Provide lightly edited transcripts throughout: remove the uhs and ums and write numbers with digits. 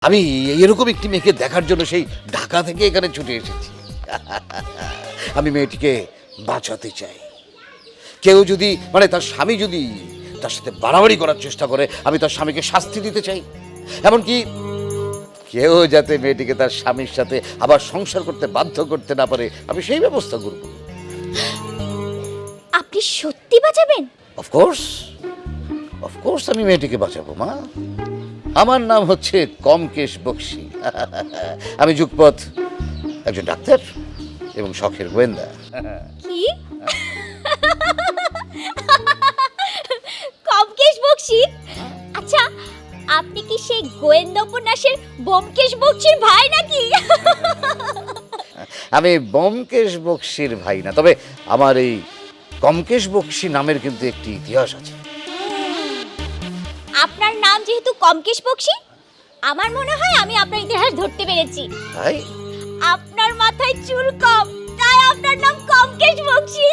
আমি এরকম একটি মেয়েকে দেখার জন্য সেই ঢাকা থেকে এখানে ছুটে এসেছি। আমি মেয়েটিকে বাঁচাতে চাই। কেউ যদি তার স্বামী যদি তার সাথে বাড়াবাড়ি করার চেষ্টা করে, আমি তার স্বামীকে শাস্তি দিতে চাই। এমনকি কেউ যাতে মেয়েটিকে তার স্বামীর সাথে আবার সংসার করতে বাধ্য করতে না পারে, আমি সেই ব্যবস্থা করব। আপনি সত্যি বাঁচাবেন? অফকোর্স আমি মেয়েটিকে বাঁচাবো মা। আমার নাম হচ্ছে কমকেশ বক্সী। আমি যুগপৎ একজন ডাক্তার এবং শখের গোয়েন্দা। কি? কমকেশ বক্সী? আচ্ছা, আপনি কি সেই গোয়েন্দা উপন্যাসের ব্যোমকেশ বক্সীর ভাই নাকি? আমি ব্যোমকেশ বক্সীর ভাই না, তবে আমার এই কমকেশ বক্সী নামের কিন্তু একটি ইতিহাস আছে। আপনার নাম যেহেতু কমকেশ বক্সী, আমার মনে হয় আমি আপনার ইতিহাস ধরতে পেরেছি। তাই আপনার মাথায় চুল কম, তাই আপনার নাম Byomkesh Bakshi.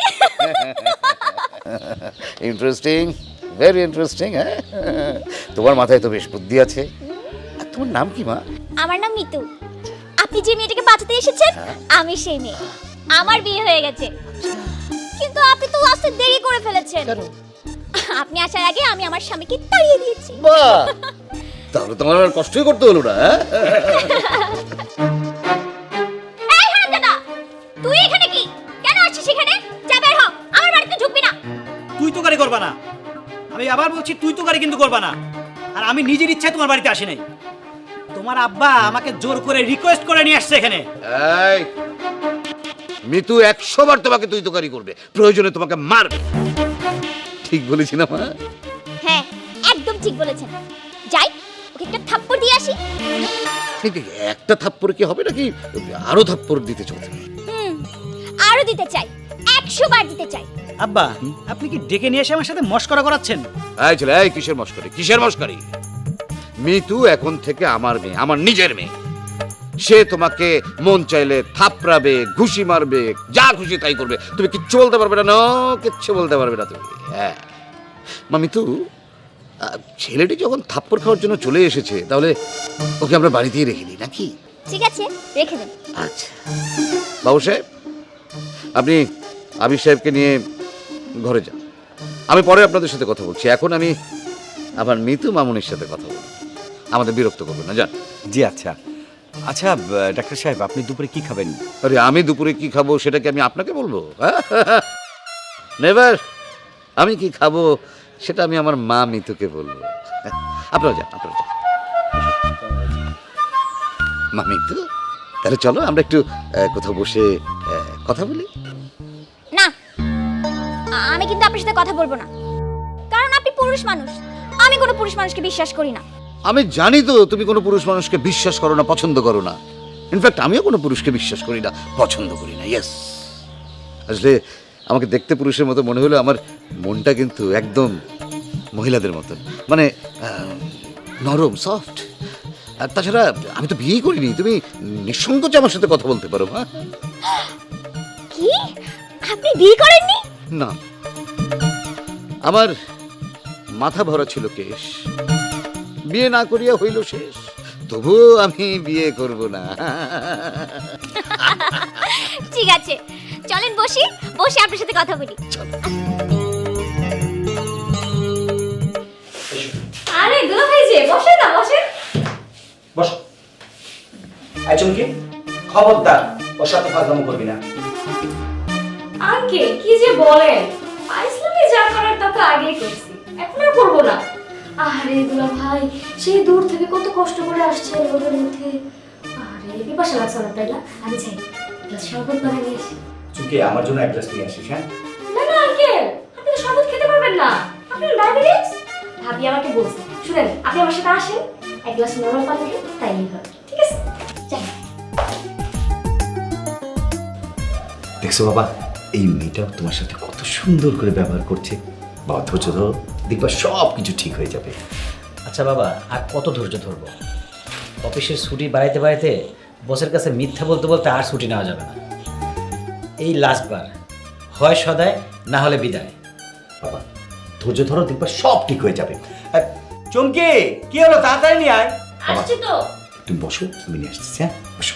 Interesting, very interesting. হ্যাঁ, তোমার মাথায় তো বেশ বুদ্ধি আছে। আর তোমার নাম কি মা? আমার নাম মিতু। আপনি যে মেয়েটাকে বাঁচাতে এসেছেন, আমি সেই মেয়ে। আমার বিয়ে হয়ে গেছে, কিন্তু আপনি তো আসতে দেরি করে ফেলেছেন। আপনি আসার আগে আমি আমার স্বামীকে তাড়িয়ে দিয়েছি। বাহ, তাহলে তোমার আর কষ্টই করতে হলো না। এই হারামজাদা, তুই এখানে কি? কেন আসছিস এখানে? যা বের হ, আমার বাড়িতে ঢুকবি না। তুই তো গাড়ি করবা না। আমি আবার বলছি, তুই তো গাড়ি কিন্তু করবা না। আর আমি নিজের ইচ্ছায় তোমার বাড়িতে আসি নাই। তোমার আব্বা আমাকে জোর করে রিকোয়েস্ট করে নিয়ে আসছে এখানে। এই মিতু 100 বার তোমাকে তুই তোকারি করবে, প্রয়োজনে তোমাকে মারবে। ঠিক বলেছি না মা? হ্যাঁ, একদম ঠিক বলেছেন। যাই, ওকে একটা থাপ্পড় দিয়ে আসি। ঠিক, একটা থাপ্পড় কি হবে নাকি আরো থাপ্পড় দিতে চলতে? আরো দিতে চাই, 100 বার দিতে চাই। আব্বা, আপনি কি ডেকে নিয়ে এসে আমার সাথে মস্করা করাচ্ছেন? এই ছেলে, এই কিসের মস্করি, কিসের মস্করি? মিতু এখন থেকে আমার মেয়ে, আমার নিজের মেয়ে। সে তোমাকে মন চাইলে থাপড়াবে, ঘুষি মারবে, যা খুশি তাই করবে। তুমি কিচ্ছু বলতে পারবে না, না কিচ্ছু বলতে পারবে না তুমি। হ্যাঁ মা, মিতু ছেলেটি যখন থাপ্পড় খাওয়ার জন্য চলে এসেছে, তাহলে ওকে আমরা বাড়িতেই রেখে দিই নাকি? ঠিক আছে, রেখে দেন। আচ্ছা বাবু সাহেব, আপনি আবির সাহেবকে নিয়ে ঘরে যান। আমি পরে আপনাদের সাথে কথা বলছি। এখন আমি আমার মিতু মামুনির সাথে কথা বলবো। আমাদের বিরক্ত করবেন না, যান। জি আচ্ছা। আচ্ছা ডাক্তার সাহেব, আপনি দুপুরে কি খাবেন? আরে আমি দুপুরে কি খাবো সেটা কি আমি আপনাকে বলবো? নেভার। আমি কি খাবো সেটা আমি আমার মা মিতুকে বলবো। আপনারা যান, আপনারা যান। মা মিতু, তাহলে চলো আমরা একটু কোথাও বসে কথা বলি। না, আমি কিন্তু আপনার সাথে কথা বলবো না, কারণ আপনি পুরুষ মানুষ। আমি কোনো পুরুষ মানুষকে বিশ্বাস করি না। আমি জানি তো তুমি কোনো পুরুষ মানুষকে বিশ্বাস করো না, পছন্দ করো না। ইনফ্যাক্ট আমিও কোনো পুরুষকে বিশ্বাস করি না, পছন্দ করি না। ইয়েস, আসলে আমাকে দেখতে পুরুষের মতো মনে হলো, আমার মনটা কিন্তু একদম মহিলাদের মতন, নরম, সফট। আর তাছাড়া আমি তো বিয়েই করিনি। তুমি নিঃসংকোচে আমার সাথে কথা বলতে পারো। হ্যাঁ, কি? আপনি বিয়ে করেননি? না, আমার মাথা ভরা ছিল কেশ, বিয়ে না করিয়া হইল শেষ। তবুও আমি বিয়ে করব না। ঠিক আছে, চলেন বসি, বসে আপনার সাথে কথা বলি। আরে দুলা ভাই যে, বসে না, বসে। বস। আই চুমকি, খবরদার ওর সাথে ফাজলামো করবি না। আঙ্কেল কি যে বলেন, আইসলামে যা করার তা তো আগেই করছি, এখন আর করবো না। আরে দুলা ভাই, সেই দূর থেকে কত কষ্ট করে আসছে রোদের মধ্যে। আরে পিপাসা লাগছে না, তাই না? আমি চাই গ্লাস শরবত বানিয়ে নিয়ে আসি। চুমকি, আমার জন্য এক গ্লাস নিয়ে আসিস। হ্যাঁ না না আঙ্কেল, আপনি তো শরবত খেতে পারবেন না, আপনার ডায়াবেটিস। ভাবি আমাকে বলছে, শুনেন আপনি আমার সাথে আসেন, এক গ্লাস নরম পানি খেয়ে তাইলেই হবে। ঠিক আছে, যাই। দেখছো বাবা, এই মেয়েটা তোমার সাথে কত সুন্দর করে ব্যবহার করছে। বাবা ধৈর্য ধরো, দেখবা সব কিছু ঠিক হয়ে যাবে। আচ্ছা বাবা, আর কত ধৈর্য ধরবো? অফিসের ছুটি বাড়াইতে বাড়াইতে বসের কাছে মিথ্যা বলতে বলতে আর ছুটি নেওয়া যাবে না। এই লাস্টবার, হয় সদায় না হলে বিদায়। বাবা ধৈর্য ধরো, দেখবা সব ঠিক হয়ে যাবে। আর চমকে কি হলো, তাড়াতাড়ি নিয়ে আয়। আসছি তো। তুমি বসো, আমি নিয়ে আসতেছি। হ্যাঁ, বসো।